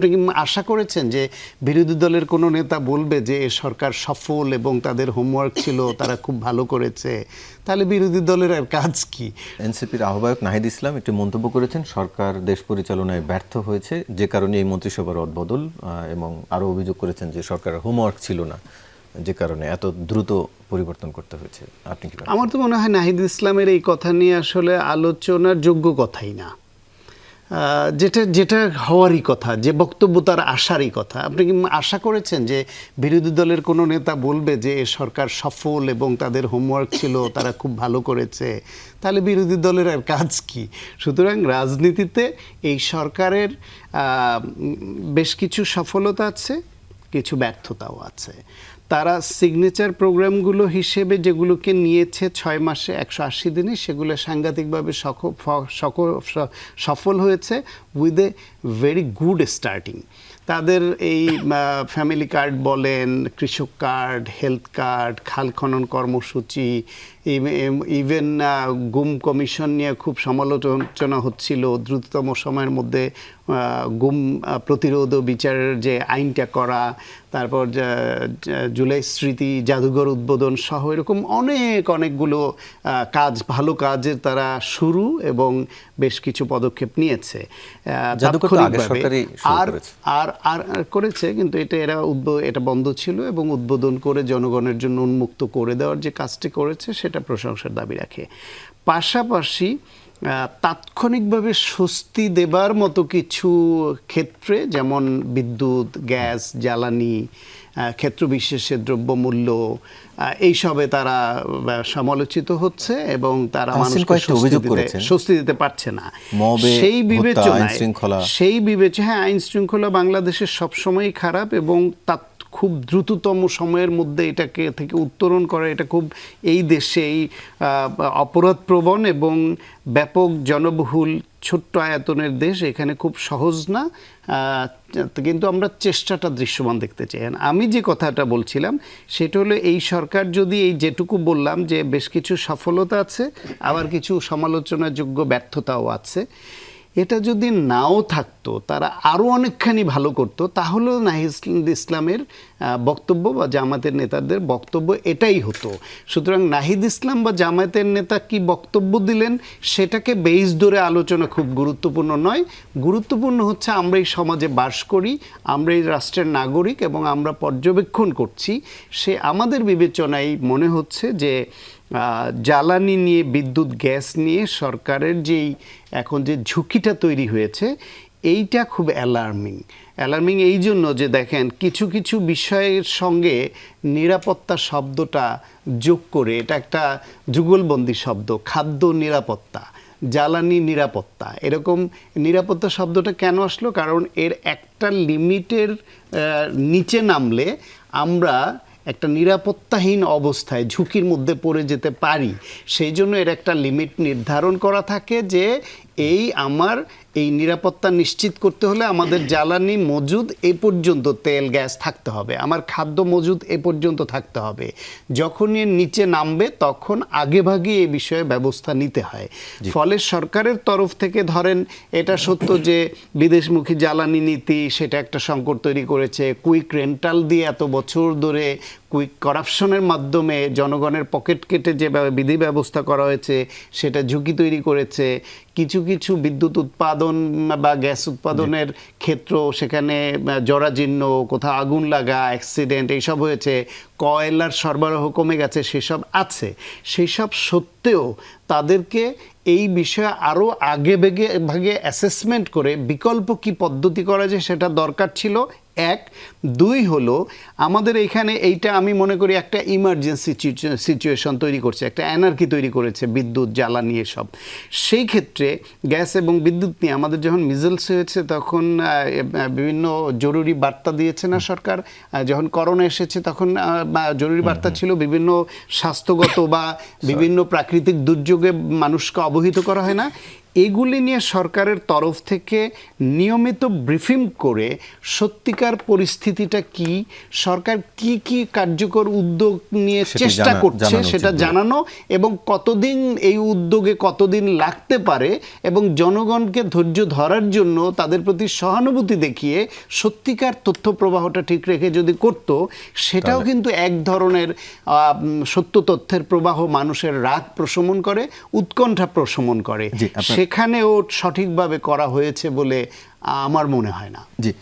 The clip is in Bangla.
আপনি কি আশা করেছেন যে বিরোধী দলের কোনো নেতা বলবে যে এ সরকার সফল এবং তাদের হোমওয়ার্ক ছিল, তারা খুব ভালো করেছে? তাহলে বিরোধী দলের আর কাজ কি? এনসিপির আহ্বায়ক নাহিদ ইসলাম একটি মন্তব্য করেছেন, সরকার দেশ পরিচালনায় ব্যর্থ হয়েছে, যে কারণে এই মন্ত্রিসভার রদবদল, এবং আরও অভিযোগ করেছেন যে সরকারের হোমওয়ার্ক ছিল না, যে কারণে এত দ্রুত পরিবর্তন করতে হয়েছে। আপনি কি? আমার তো মনে হয় নাহিদ ইসলামের এই কথা নিয়ে আসলে আলোচনার যোগ্য কথাই না। যেটা যেটা হওয়ারই কথা, যে বক্তব্য তার আসারই কথা। আপনি কি আশা করেছেন যে বিরোধী দলের কোনো নেতা বলবে যে এ সরকার সফল এবং তাদের হোমওয়ার্ক ছিল, তারা খুব ভালো করেছে? তাহলে বিরোধী দলের আর কাজ কি? সুতরাং রাজনীতিতে এই সরকারের বেশ কিছু সফলতা আছে, কিছু ব্যর্থতাও আছে। তারা সিগনেচার প্রোগ্রামগুলো হিসেবে যেগুলোকে নিয়েছে 6 মাসে 180 দিনে, সেগুলো সাংঘাতিকভাবে সফল হয়েছে, with a very good starting. তাদের এই ফ্যামিলি কার্ড বলেন, কৃষক কার্ড, হেলথ কার্ড, খাল খনন কর্মসূচি, ইভেন গুম কমিশন নিয়ে খুব সমালোচনা হচ্ছিল, দ্রুততম সময়ের মধ্যে গুম প্রতিরোধ ও বিচারের যে আইনটা করা, তারপর জুলাই স্মৃতি জাদুঘর উদ্বোধন সহ এরকম অনেকগুলো কাজ, ভালো কাজের তারা শুরু এবং বেশ কিছু পদক্ষেপ নিয়েছে আর করেছে। কিন্তু এটা বন্ধ ছিল এবং উদ্বোধন করে জনগণের জন্য উন্মুক্ত করে দেওয়ার যে কাজটি করেছে সেটা প্রশংসার দাবি রাখে। পাশাপাশি তাৎক্ষণিকভাবে স্বস্তি দেবার মতো কিছু ক্ষেত্রে, যেমন বিদ্যুৎ, গ্যাস, জ্বালানি, ক্ষেত্রবিশেষে দ্রব্যমূল্য, এইসবে তারা সমালোচিত হচ্ছে এবং তারা মানুষকে স্বস্তি দিতে পারছে না। সেই বিবেচনায় আইন শৃঙ্খলা বাংলাদেশের সবসময়ই খারাপ এবং খুব দ্রুততম সময়ের মধ্যে এটাকে থেকে উত্তরণ করা, এটা খুব এই দেশেই অপরাধপ্রবণ এবং ব্যাপক জনবহুল ছোট্ট আয়তনের দেশ, এখানে খুব সহজ না। কিন্তু আমরা চেষ্টাটা দৃশ্যমান দেখতে চাই। আমি যে কথাটা বলছিলাম সেটা হলো, এই সরকার যদি এই যেটুকু বললাম যে বেশ কিছু সফলতা আছে, আবার কিছু সমালোচনাযোগ্য ব্যর্থতাও আছে, এটা যদি নাও থাকতো, তারা আরও অনেকখানি ভালো করতো, তাহলেও নাহিদ ইসলামের বক্তব্য বা জামাতের নেতাদের বক্তব্য এটাই হতো। সুতরাং নাহিদ ইসলাম বা জামায়াতের নেতা কি বক্তব্য দিলেন সেটাকে বেইস ধরে আলোচনা খুব গুরুত্বপূর্ণ নয়। গুরুত্বপূর্ণ হচ্ছে আমরা এই সমাজে বাস করি, আমরা এই রাষ্ট্রের নাগরিক এবং আমরা পর্যবেক্ষণ করছি। সে আমাদের বিবেচনায় মনে হচ্ছে যে জ্বালানি নিয়ে, বিদ্যুৎ, গ্যাস নিয়ে সরকারের যেই এখন যে ঝুঁকিটা তৈরি হয়েছে, এইটা খুব অ্যালার্মিং এই জন্য যে দেখেন, কিছু কিছু বিষয়ের সঙ্গে নিরাপত্তা শব্দটা যোগ করে, এটা একটা যুগলবন্দি শব্দ, খাদ্য নিরাপত্তা, জ্বালানি নিরাপত্তা, এরকম নিরাপত্তা শব্দটা কেন আসলো? কারণ এর একটা লিমিটের নিচে নামলে আমরা একটা নিরাপত্তাহীন অবস্থায়, ঝুঁকির মধ্যে পড়ে যেতে পারি। সেই জন্য এর একটা লিমিট নির্ধারণ করা থাকে যে আমার এই নিরাপত্তা নিশ্চিত করতে হলে আমাদের জ্বালানি মজুদ এ পর্যন্ত, তেল গ্যাস থাকতে হবে, আমার খাদ্য মজুদ এ পর্যন্ত থাকতে হবে। যখন এর নিচে নামবে তখন আগেভাগে এই বিষয়ে ব্যবস্থা নিতে হয়। ফলে সরকারের তরফ থেকে ধরেন, এটা সত্য যে বিদেশমুখী জ্বালানি নীতি সেটা একটা সংকট তৈরি করেছে, কুইক রেন্টাল দিয়ে এত বছর ধরে কুইক করাপশনের মাধ্যমে জনগণের পকেট কেটে যে বিধি ব্যবস্থা করা হয়েছে সেটা ঝুঁকি তৈরি করেছে। কিছু কিছু বিদ্যুৎ উৎপাদন বা গ্যাস উৎপাদনের ক্ষেত্র, সেখানে জরাজীর্ণ, কোথাও আগুন লাগা, অ্যাক্সিডেন্ট এইসব হয়েছে, কয়লার সরবরাহ কমে গেছে, সেসব আছে। সেসব সত্ত্বেও তাদেরকে এই বিষয়ে আরও ভাগে অ্যাসেসমেন্ট করে বিকল্প কি পদ্ধতি করা যায় সেটা দরকার ছিল। 1, 2 হলো আমাদের এখানে এইটা আমি মনে করি একটা ইমার্জেন্সি সিচুয়েশন তৈরি করছে, একটা অ্যানার্কি তৈরি করেছে বিদ্যুৎ, জ্বালানি এসব। সেই ক্ষেত্রে গ্যাস এবং বিদ্যুৎ নিয়ে আমাদের যখন মিজলস হয়েছে তখন বিভিন্ন জরুরি বার্তা দিয়েছে না সরকার, যখন করোনা এসেছে তখন জরুরি বার্তা ছিল বিভিন্ন স্বাস্থ্যগত বা বিভিন্ন প্রাকৃতিক দুর্যোগে মানুষকে অবহিত করা হয় না। এগুলি নিয়ে সরকারের তরফ থেকে নিয়মিত ব্রিফিং করে সত্যিকার পরিস্থিতিটা কি, সরকার কি কি কার্যকর উদ্যোগ নিয়ে সেটি চেষ্টা করছে জানানো উচিত সেটা বলে। জানানো, এবং কতদিন এই উদ্যোগে কতদিন লাগতে পারে, এবং জনগণকে ধৈর্য ধরার জন্য তাদের প্রতি সহানুভূতি দেখিয়ে সত্যিকার তথ্য প্রবাহটা ঠিক রেখে যদি করতো, সেটাও কিন্তু এক ধরনের সত্য তথ্যের প্রবাহ মানুষের রাগ প্রশমন করে, উৎকণ্ঠা প্রশমন করে। জি, আপনার- সেখানেও সঠিকভাবে করা হয়েছে বলে আমার মনে হয় না। জি